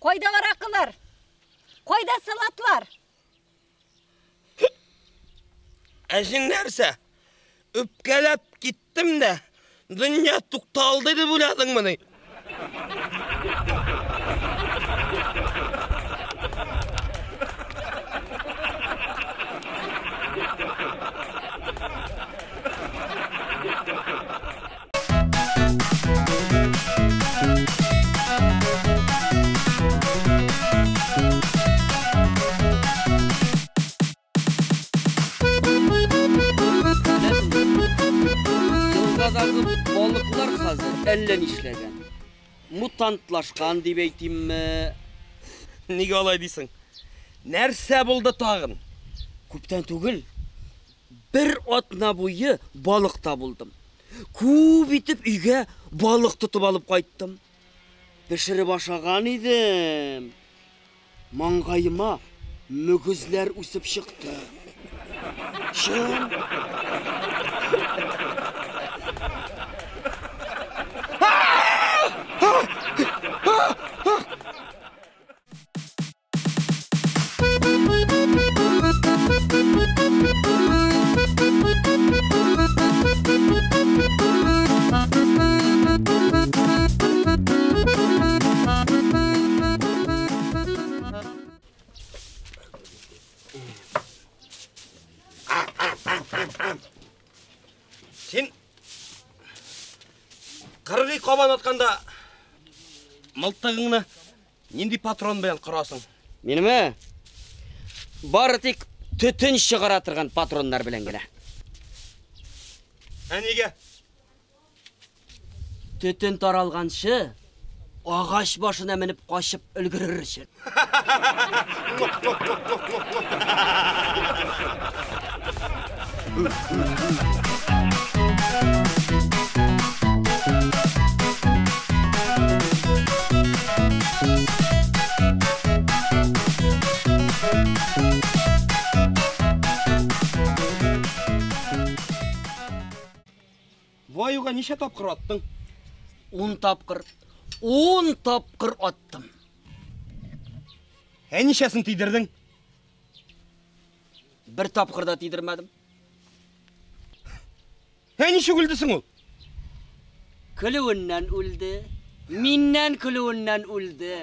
Koyda var akılar. Koyda salatlar. Eşin nerse? Öpkelep gittim de dünya tuktaldıydı buladın beni. Balıklar hazır, ellen işlegen. Mutantlaşkan debeytim mi? Nege olay дейсің? Нәрсе болды тағын? Көптен түгіл. Bir atna boyu balıkta buldum. Көп itip үйге balık tutup alıp qayttım. Pişirip aşağan idim. Mangayıma mügüzler usip çıktı. Şun. Сен қырғи қобан атқанда мылтығыңны нендей патрон белән қырасың? Меніме? Бары тек түтін шығаратырған патрондар білен келе. Неге? Түтін таралғаншы, ағаш башына мініп қашып үлгірір үшін. Ваюға неше тапқыр аттың? 10 тапқыр. 10 тапқыр аттым. Нешесін тидірдің? 1 тапқырда тидірмәдім. Неше күлдісің ол? Күлуіннен үлді. Миннен күлуіннен үлді.